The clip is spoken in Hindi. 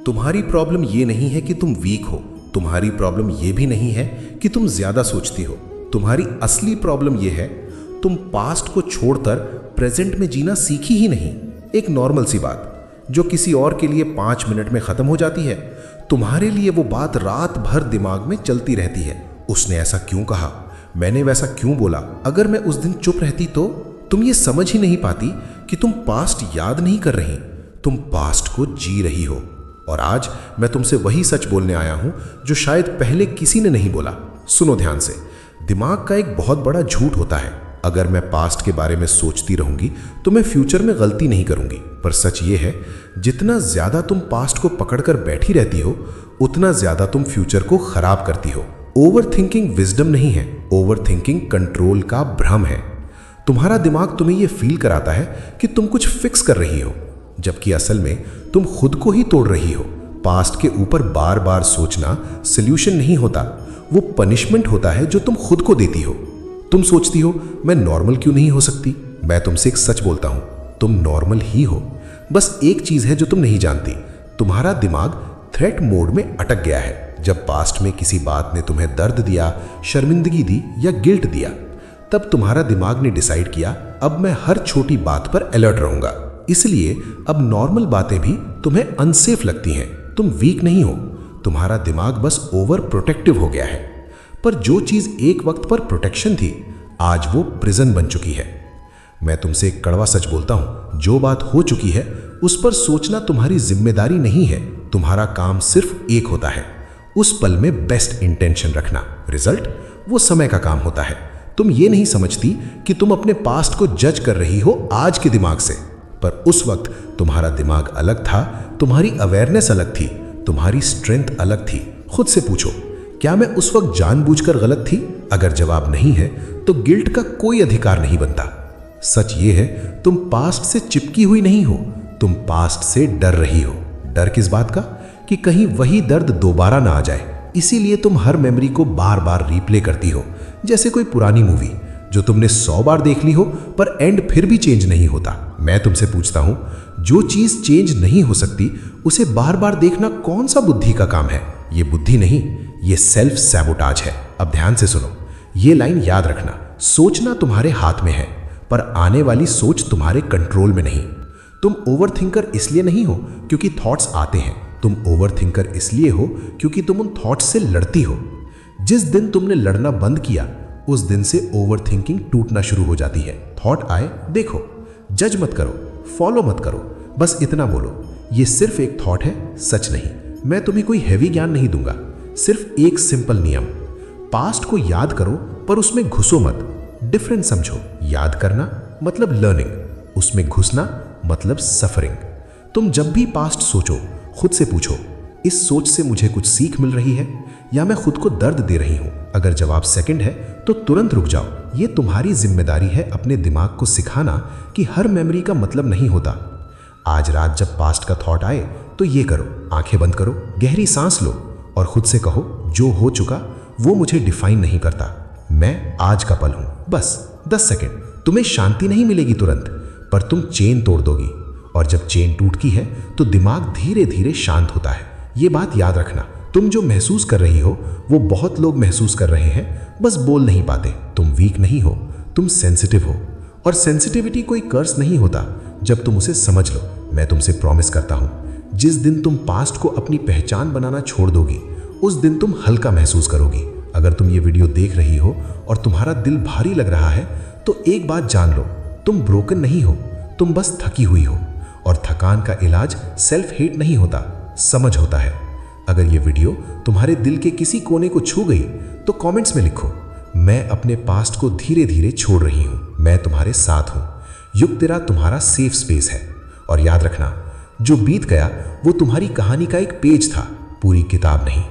तुम्हारी प्रॉब्लम ये नहीं है कि तुम वीक हो, तुम्हारी प्रॉब्लम ये भी नहीं है कि तुम ज्यादा सोचती हो। तुम्हारी असली प्रॉब्लम ये है, तुम पास्ट को छोड़कर प्रेजेंट में जीना सीखी ही नहीं। एक नॉर्मल सी बात जो किसी और के लिए 5 मिनट में खत्म हो जाती है, तुम्हारे लिए वो बात रात भर दिमाग में चलती रहती है। उसने ऐसा क्यों कहा, मैंने वैसा क्यों बोला, अगर मैं उस दिन चुप रहती तो। तुम ये समझ ही नहीं पाती कि तुम पास्ट याद नहीं कर रही, तुम पास्ट को जी रही हो। और आज मैं तुमसे वही सच बोलने आया हूं जो शायद पहले किसी ने नहीं बोला। सुनो ध्यान से, दिमाग का एक बहुत बड़ा झूठ होता है, अगर मैं पास्ट के बारे में सोचती रहूंगी तो मैं फ्यूचर में गलती नहीं करूंगी। पर सच ये है, जितना ज्यादा तुम पास्ट को पकड़कर बैठी रहती हो, उतना ज्यादा तुम फ्यूचर को खराब करती हो। ओवर थिंकिंग विजडम नहीं है, ओवर थिंकिंग कंट्रोल का भ्रम है। तुम्हारा दिमाग तुम्हें यह फील कराता है कि तुम कुछ फिक्स कर रही हो, जबकि असल में तुम खुद को ही तोड़ रही हो। पास्ट के ऊपर बार बार सोचना सॉल्यूशन नहीं होता, वो पनिशमेंट होता है जो तुम खुद को देती हो। तुम सोचती हो मैं नॉर्मल क्यों नहीं हो सकती। मैं तुमसे एक सच बोलता हूं, तुम नॉर्मल ही हो। बस एक चीज है जो तुम नहीं जानती, तुम्हारा दिमाग थ्रेट मोड में अटक गया है। जब पास्ट में किसी बात ने तुम्हें दर्द दिया, शर्मिंदगी दी या गिल्ट दिया, तब तुम्हारा दिमाग ने डिसाइड किया अब मैं हर छोटी बात पर अलर्ट रहूंगा। इसलिए अब नॉर्मल बातें भी तुम्हें अनसेफ लगती हैं। तुम वीक नहीं हो, तुम्हारा दिमाग बस ओवर प्रोटेक्टिव हो गया है। पर जो चीज एक वक्त पर प्रोटेक्शन थी, आज वो प्रिजन बन चुकी है। मैं तुमसे एक कड़वा सच बोलता हूं, जो बात हो चुकी है उस पर सोचना तुम्हारी जिम्मेदारी नहीं है। तुम्हारा काम सिर्फ एक होता है, उस पल में बेस्ट इंटेंशन रखना। रिजल्ट वो समय का काम होता है। तुम ये नहीं समझती कि तुम अपने पास्ट को जज कर रही हो आज के दिमाग से, पर उस वक्त तुम्हारा दिमाग अलग था, तुम्हारी अवेयरनेस अलग थी, तुम्हारी स्ट्रेंथ अलग थी। खुद से पूछो, क्या मैं उस वक्त जानबूझकर गलत थी? अगर जवाब नहीं है तो गिल्ट का कोई अधिकार नहीं बनता। सच ये है, तुम पास्ट से चिपकी हुई नहीं हो, तुम पास्ट से डर रही हो। डर किस बात का? कि कहीं वही दर्द दोबारा ना आ जाए। इसीलिए तुम हर मेमोरी को बार बार रिप्ले करती हो, जैसे कोई पुरानी मूवी जो तुमने 100 बार देख ली हो, पर एंड फिर भी चेंज नहीं होता। मैं तुमसे पूछता हूं, जो चीज चेंज नहीं हो सकती उसे बार बार देखना कौन सा बुद्धि का काम है? ये बुद्धि नहीं, ये सेल्फ सैबोटाज है। अब ध्यान से सुनो, ये लाइन याद रखना, सोचना तुम्हारे हाथ में है, पर आने वाली सोच तुम्हारे कंट्रोल में नहीं। तुम ओवरथिंकर इसलिए नहीं हो क्योंकि थॉट्स आते हैं, तुम ओवरथिंकर इसलिए हो क्योंकि तुम उन थॉट्स से लड़ती हो। जिस दिन तुमने लड़ना बंद किया, उस दिन से ओवरथिंकिंग टूटना शुरू हो जाती है। थॉट आए, देखो, जज मत करो, फॉलो मत करो, बस इतना बोलो, ये सिर्फ एक थॉट है, सच नहीं। मैं तुम्हें कोई हैवी ज्ञान नहीं दूंगा, सिर्फ एक सिंपल नियम, पास्ट को याद करो पर उसमें घुसो मत। डिफरेंस समझो, याद करना मतलब लर्निंग, उसमें घुसना मतलब सफरिंग। तुम जब भी पास्ट सोचो, खुद से पूछो, इस सोच से मुझे कुछ सीख मिल रही है या मैं खुद को दर्द दे रही हूं? अगर जवाब सेकंड है तो तुरंत रुक जाओ। ये तुम्हारी जिम्मेदारी है अपने दिमाग को सिखाना कि हर मेमोरी का मतलब नहीं होता। आज रात जब पास्ट का थॉट आए तो ये करो, आंखें बंद करो, गहरी सांस लो और खुद से कहो, जो हो चुका वो मुझे डिफाइन नहीं करता, मैं आज का पल हूं। बस 10 सेकंड। तुम्हें शांति नहीं मिलेगी तुरंत, पर तुम चेन तोड़ दोगी, और जब चेन टूटती है तो दिमाग धीरे धीरे शांत होता है। ये बात याद रखना, तुम जो महसूस कर रही हो वो बहुत लोग महसूस कर रहे हैं, बस बोल नहीं पाते। तुम वीक नहीं हो, तुम सेंसिटिव हो, और सेंसिटिविटी कोई कर्स नहीं होता जब तुम उसे समझ लो। मैं तुमसे प्रॉमिस करता हूं, जिस दिन तुम पास्ट को अपनी पहचान बनाना छोड़ दोगी, उस दिन तुम हल्का महसूस करोगी। अगर तुम ये वीडियो देख रही हो और तुम्हारा दिल भारी लग रहा है तो एक बात जान लो, तुम ब्रोकन नहीं हो, तुम बस थकी हुई हो, और थकान का इलाज सेल्फ हेट नहीं होता, समझ होता है। अगर ये वीडियो तुम्हारे दिल के किसी कोने को छू गई तो कमेंट्स में लिखो, मैं अपने पास्ट को धीरे धीरे छोड़ रही हूं, मैं तुम्हारे साथ हूं। युग तेरा तुम्हारा सेफ स्पेस है। और याद रखना, जो बीत गया वो तुम्हारी कहानी का एक पेज था, पूरी किताब नहीं।